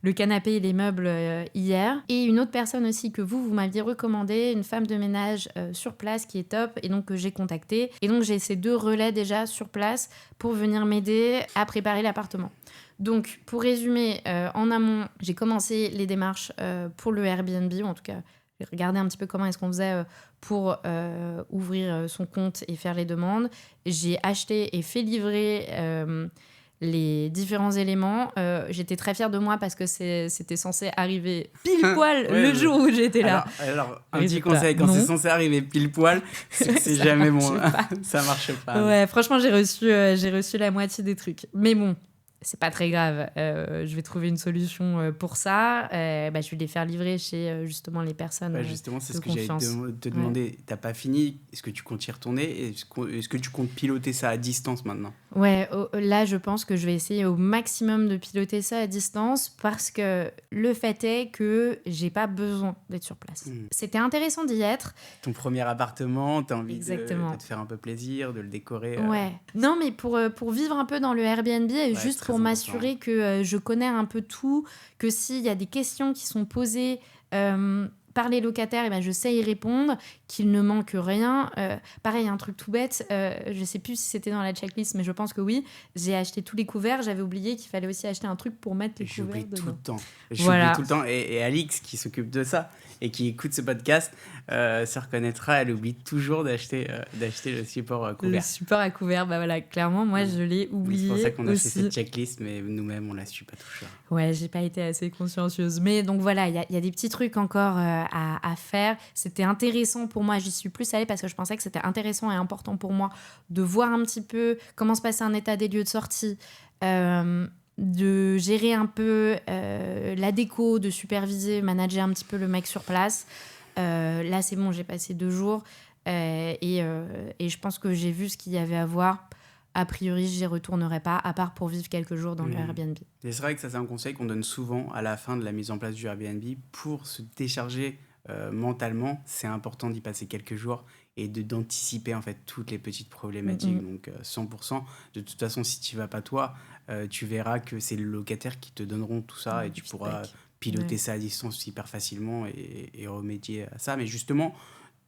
le canapé et les meubles hier. Et une autre personne aussi que vous m'aviez recommandé, une femme de ménage sur place qui est top et donc que j'ai contactée. Et donc j'ai ces 2 relais déjà sur place pour venir m'aider à préparer l'appartement. Donc pour résumer, en amont, j'ai commencé les démarches pour le Airbnb, ou en tout cas j'ai regardé un petit peu comment est-ce qu'on faisait pour ouvrir son compte et faire les demandes. J'ai acheté et fait livrer les différents éléments. J'étais très fière de moi parce que c'était censé arriver pile poil le jour où j'étais là. Alors un petit conseil, quand c'est censé arriver pile poil, c'est jamais bon. Ça marche pas. Ouais, franchement, j'ai reçu la moitié des trucs. Mais bon, c'est pas très grave. Je vais trouver une solution pour ça. Je vais les faire livrer chez justement les personnes. Justement, c'est ce que j'allais te demander. Ouais. T'as pas fini. Est-ce que tu comptes y retourner? Est-ce que tu comptes piloter ça à distance maintenant? Ouais, là, je pense que je vais essayer au maximum de piloter ça à distance parce que le fait est que j'ai pas besoin d'être sur place. C'était intéressant d'y être. Ton premier appartement, t'as envie de te faire un peu plaisir, de le décorer. Ouais. Non, mais pour vivre un peu dans le Airbnb et juste pour m'assurer que je connais un peu tout, que s'il y a des questions qui sont posées par les locataires, je sais y répondre, qu'il ne manque rien. Pareil, un truc tout bête, je sais plus si c'était dans la checklist, mais je pense que oui, j'ai acheté tous les couverts, j'avais oublié qu'il fallait aussi acheter un truc pour mettre les couverts dedans. J'oublie tout le temps. Et Alix, qui s'occupe de ça et qui écoute ce podcast, se reconnaîtra, elle oublie toujours d'acheter le support couvert. Le support à couvert, voilà, clairement, moi, je l'ai oublié. C'est pour ça qu'on a aussi. fait cette checklist, mais nous-mêmes, on l'a su pas toucher. Ouais, j'ai pas été assez consciencieuse. Mais donc voilà, il y a des petits trucs encore à faire. C'était intéressant pour moi, j'y suis plus allée parce que je pensais que c'était intéressant et important pour moi de voir un petit peu comment se passait un état des lieux de sortie, de gérer un peu la déco, de superviser, manager un petit peu le mec sur place. Là, c'est bon, j'ai passé 2 jours et je pense que j'ai vu ce qu'il y avait à voir. A priori, j'y retournerai pas, à part pour vivre quelques jours dans le Airbnb. Et c'est vrai que ça, c'est un conseil qu'on donne souvent à la fin de la mise en place du Airbnb. Pour se décharger mentalement, c'est important d'y passer quelques jours et d'anticiper en fait toutes les petites problématiques. Donc 100%. De toute façon, si tu vas pas toi, tu verras que c'est le locataire qui te donneront tout ça et tu pourras piloter ça à distance hyper facilement et remédier à ça. Mais justement,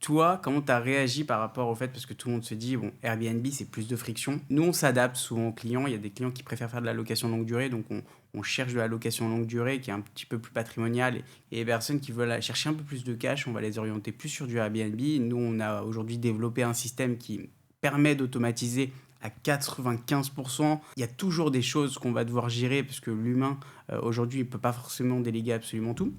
toi, comment tu as réagi par rapport au fait, parce que tout le monde se dit, bon, Airbnb, c'est plus de friction. Nous, on s'adapte souvent aux clients. Il y a des clients qui préfèrent faire de la location longue durée, donc on cherche de la location longue durée qui est un petit peu plus patrimoniale. Et les personnes qui veulent chercher un peu plus de cash, on va les orienter plus sur du Airbnb. Nous, on a aujourd'hui développé un système qui permet d'automatiser à 95%. Il y a toujours des choses qu'on va devoir gérer, parce que l'humain, aujourd'hui, il ne peut pas forcément déléguer absolument tout.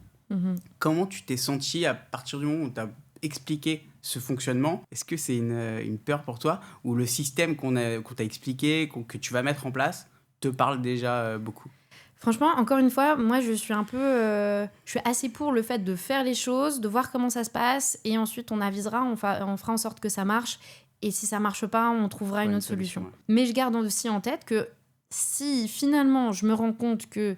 Comment tu t'es senti à partir du moment où tu as expliquer ce fonctionnement? Est-ce que c'est une peur pour toi, ou le système qu'on t'a expliqué, que tu vas mettre en place, te parle déjà beaucoup? Franchement, encore une fois, moi je suis je suis assez pour le fait de faire les choses, de voir comment ça se passe, et ensuite on avisera, on fera en sorte que ça marche, et si ça marche pas, on trouvera une autre solution. Ouais. Mais je garde aussi en tête que si finalement je me rends compte que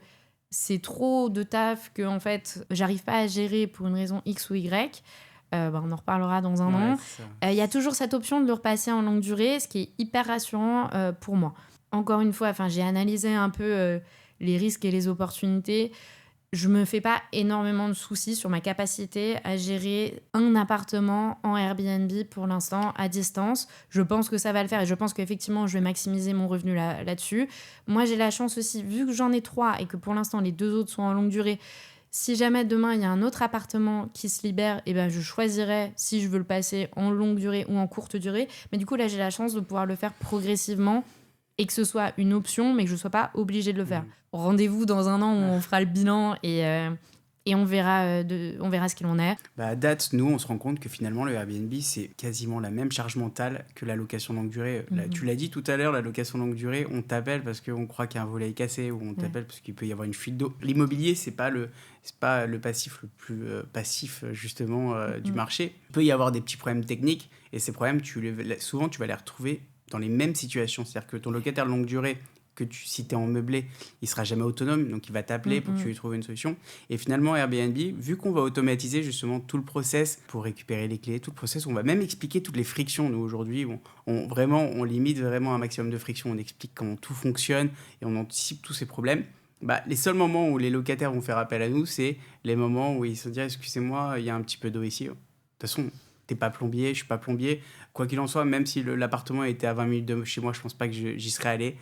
c'est trop de taf, que en fait j'arrive pas à gérer pour une raison X ou Y, on en reparlera dans un an. Il y a toujours cette option de le repasser en longue durée, ce qui est hyper rassurant pour moi. Encore une fois, j'ai analysé un peu les risques et les opportunités. Je me fais pas énormément de soucis sur ma capacité à gérer un appartement en Airbnb pour l'instant à distance. Je pense que ça va le faire et je pense qu'effectivement je vais maximiser mon revenu là-dessus. Moi j'ai la chance aussi, vu que j'en ai 3 et que pour l'instant les 2 autres sont en longue durée, si jamais demain il y a un autre appartement qui se libère, je choisirai si je veux le passer en longue durée ou en courte durée. Mais du coup là j'ai la chance de pouvoir le faire progressivement et que ce soit une option, mais que je ne sois pas obligée de le faire. Rendez-vous dans un an où on fera le bilan et on verra ce qu'il en est. À date, nous, on se rend compte que finalement, le Airbnb, c'est quasiment la même charge mentale que la location longue durée. Tu l'as dit tout à l'heure, la location longue durée, on t'appelle parce qu'on croit qu'il y a un volet cassé ou on t'appelle parce qu'il peut y avoir une fuite d'eau. L'immobilier, c'est pas le passif le plus passif, justement, du marché. Il peut y avoir des petits problèmes techniques et ces problèmes, souvent, tu vas les retrouver dans les mêmes situations. C'est-à-dire que ton locataire longue durée, si tu es en meublé, il ne sera jamais autonome, donc il va t'appeler pour que tu lui trouves une solution. Et finalement, Airbnb, vu qu'on va automatiser justement tout le process pour récupérer les clés, tout le process, on va même expliquer toutes les frictions. Nous, aujourd'hui, on limite vraiment un maximum de frictions. On explique comment tout fonctionne et on anticipe tous ces problèmes. Les seuls moments où les locataires vont faire appel à nous, c'est les moments où ils se disent « Excusez-moi, il y a un petit peu d'eau ici. » De toute façon, t'es pas plombier, je suis pas plombier. Quoi qu'il en soit, même si l'appartement était à 20 minutes de chez moi, je pense pas que j'y serais allé.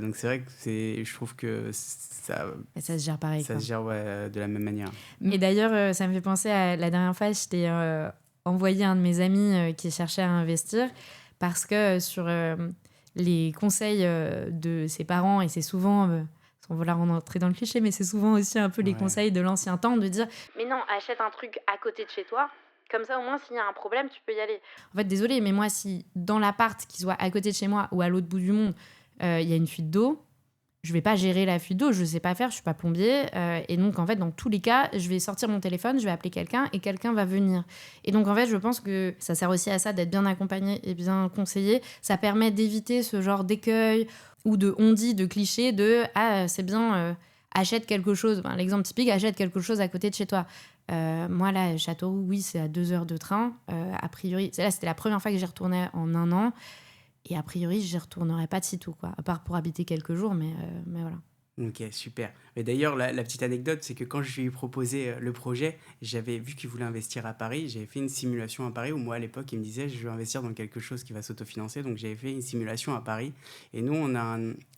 Donc c'est vrai que je trouve que ça se gère pareil. Ça se gère de la même manière. Et d'ailleurs, ça me fait penser à la dernière fois, je t'ai envoyé un de mes amis qui cherchait à investir parce que sur les conseils de ses parents, et c'est souvent... on va rentrer dans le cliché, mais c'est souvent aussi un peu les conseils de l'ancien temps de dire « Mais non, achète un truc à côté de chez toi. » Comme ça, au moins, s'il y a un problème, tu peux y aller. En fait, désolée, mais moi, si dans l'appart, qui soit à côté de chez moi ou à l'autre bout du monde, il y a une fuite d'eau, je vais pas gérer la fuite d'eau, je sais pas faire, je suis pas plombier. Et donc, en fait, dans tous les cas, je vais sortir mon téléphone, je vais appeler quelqu'un et quelqu'un va venir. Et donc, en fait, je pense que ça sert aussi à ça, d'être bien accompagné et bien conseillé. Ça permet d'éviter ce genre d'écueil ou de on-dit, de cliché de « Ah, c'est bien, achète quelque chose. » L'exemple typique, achète quelque chose à côté de chez toi. Moi, là, Châteauroux, oui, c'est à 2 heures de train. A priori, c'était la première fois que j'y retournais en un an. Et a priori, j'y retournerai pas de sitôt, quoi. À part pour habiter quelques jours, mais voilà. Ok, super. Mais d'ailleurs, la petite anecdote, c'est que quand je lui ai proposé le projet, j'avais vu qu'il voulait investir à Paris. J'avais fait une simulation à Paris où moi, à l'époque, il me disait « Je veux investir dans quelque chose qui va s'autofinancer. » Donc, j'avais fait une simulation à Paris. Et nous, on a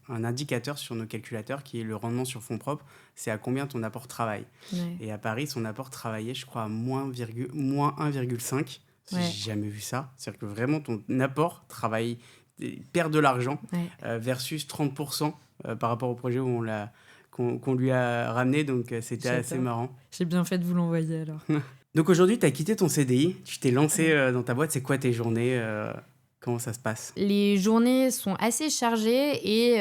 un indicateur sur nos calculateurs qui est le rendement sur fonds propres. C'est à combien ton apport travaille. Ouais. Et à Paris, son apport travaillait, je crois, à moins 1,5. J'ai jamais vu ça. C'est-à-dire que vraiment, ton apport travaille, perd de l'argent versus 30% par rapport au projet où qu'on lui a ramené. Donc, c'était assez marrant. J'ai bien fait de vous l'envoyer, alors. Donc, aujourd'hui, tu as quitté ton CDI. Tu t'es lancé dans ta boîte. C'est quoi tes journées Comment ça se passe ? Les journées sont assez chargées et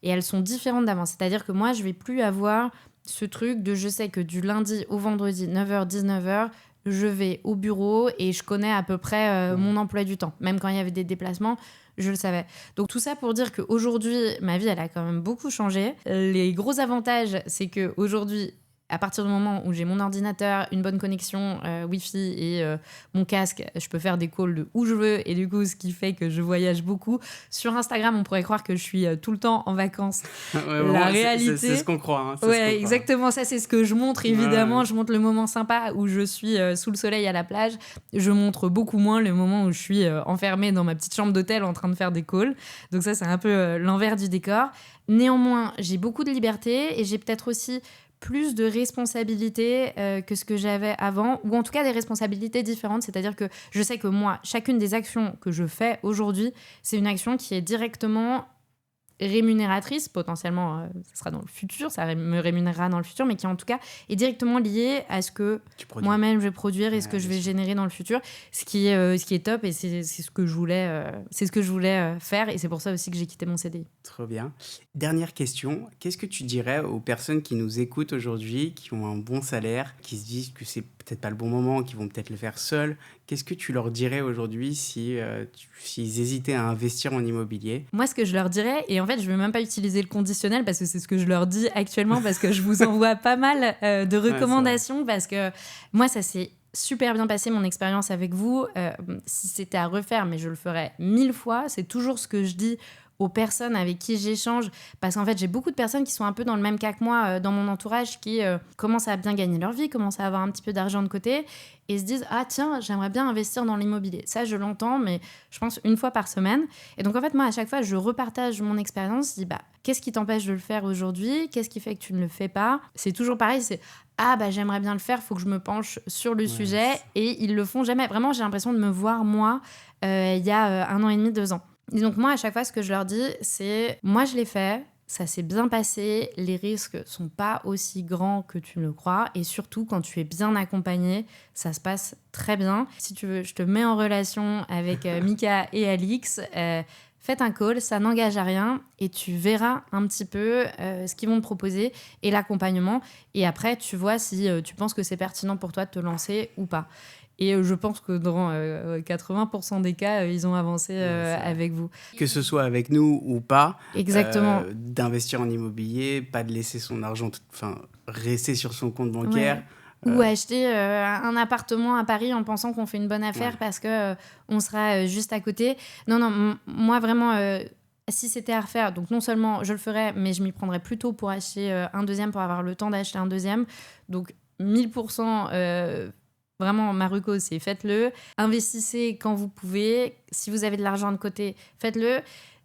elles sont différentes d'avant. C'est-à-dire que moi, je ne vais plus avoir ce truc de je sais que du lundi au vendredi, 9h, 19h, je vais au bureau et je connais à peu près mon emploi du temps. Même quand il y avait des déplacements, je le savais. Donc tout ça pour dire qu'aujourd'hui, ma vie, elle a quand même beaucoup changé. Les gros avantages, c'est qu'aujourd'hui, à partir du moment où j'ai mon ordinateur, une bonne connexion Wi-Fi et mon casque, je peux faire des calls de où je veux. Et du coup, ce qui fait que je voyage beaucoup. Sur Instagram, on pourrait croire que je suis tout le temps en vacances. La réalité... C'est ce qu'on croit. Exactement. Ça, c'est ce que je montre, évidemment. Ouais. Je montre le moment sympa où je suis sous le soleil à la plage. Je montre beaucoup moins le moment où je suis enfermée dans ma petite chambre d'hôtel en train de faire des calls. Donc ça, c'est un peu l'envers du décor. Néanmoins, j'ai beaucoup de liberté et j'ai peut-être aussi plus de responsabilités que ce que j'avais avant, ou en tout cas des responsabilités différentes, c'est-à-dire que je sais que moi, chacune des actions que je fais aujourd'hui, c'est une action qui est directement rémunératrice, potentiellement ça sera dans le futur, ça me rémunérera dans le futur, mais qui en tout cas est directement liée à ce que moi-même je vais produire et ce que je vais générer dans le futur, ce qui est top et c'est ce que je voulais faire et c'est pour ça aussi que j'ai quitté mon CDI. Trop bien. Dernière question, qu'est-ce que tu dirais aux personnes qui nous écoutent aujourd'hui, qui ont un bon salaire, qui se disent que c'est peut-être pas le bon moment, qui vont peut-être le faire seuls? Qu'est-ce que tu leur dirais aujourd'hui s'ils hésitaient à investir en immobilier? Moi, ce que je leur dirais, et en fait, je ne vais même pas utiliser le conditionnel parce que c'est ce que je leur dis actuellement parce que je vous envoie pas mal de recommandations parce que moi, ça s'est super bien passé mon expérience avec vous. Si c'était à refaire, mais je le ferais 1000 fois. C'est toujours ce que je dis aux personnes avec qui j'échange, parce qu'en fait j'ai beaucoup de personnes qui sont un peu dans le même cas que moi dans mon entourage, qui commencent à bien gagner leur vie, commencent à avoir un petit peu d'argent de côté et se disent ah tiens, j'aimerais bien investir dans l'immobilier. Ça je l'entends, mais je pense une fois par semaine. Et donc en fait moi à chaque fois je repartage mon expérience, je dis qu'est-ce qui t'empêche de le faire aujourd'hui, qu'est-ce qui fait que tu ne le fais pas. C'est toujours pareil, c'est j'aimerais bien le faire, faut que je me penche sur le sujet, et ils le font jamais. Vraiment j'ai l'impression de me voir moi il y a 1 an et demi, 2 ans. Et donc moi, à chaque fois, ce que je leur dis, c'est moi, je l'ai fait, ça s'est bien passé, les risques sont pas aussi grands que tu le crois, et surtout, quand tu es bien accompagné, ça se passe très bien. Si tu veux, je te mets en relation avec Mika et Alix, faites un call, ça n'engage à rien, et tu verras un petit peu ce qu'ils vont te proposer et l'accompagnement, et après, tu vois si tu penses que c'est pertinent pour toi de te lancer ou pas. Et je pense que dans 80% des cas, ils ont avancé avec vous. Que ce soit avec nous ou pas, exactement. D'investir en immobilier, pas de laisser son argent rester sur son compte bancaire. Ou acheter un appartement à Paris en pensant qu'on fait une bonne affaire parce qu'on sera juste à côté. Non, moi vraiment... si c'était à refaire, donc non seulement je le ferais, mais je m'y prendrais plutôt pour acheter un deuxième, pour avoir le temps d'acheter un deuxième. Donc 1000%... Vraiment, ma reco, c'est faites-le. Investissez quand vous pouvez. Si vous avez de l'argent de côté, faites-le.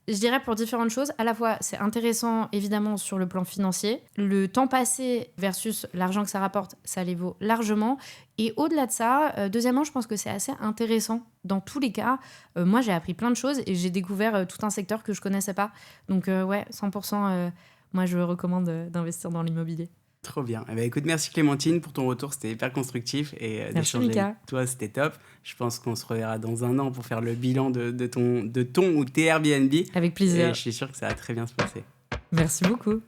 Je dirais pour différentes choses. À la fois, c'est intéressant, évidemment, sur le plan financier. Le temps passé versus l'argent que ça rapporte, ça les vaut largement. Et au-delà de ça, deuxièmement, je pense que c'est assez intéressant. Dans tous les cas, moi, j'ai appris plein de choses et j'ai découvert tout un secteur que je connaissais pas. Donc, 100%, moi, je recommande d'investir dans l'immobilier. Trop bien. Écoute, merci Clémentine pour ton retour, c'était hyper constructif et d'échanger avec toi, c'était top. Je pense qu'on se reverra dans 1 an pour faire le bilan de ton ou tes Airbnb. Avec plaisir. Et je suis sûre que ça va très bien se passer. Merci beaucoup.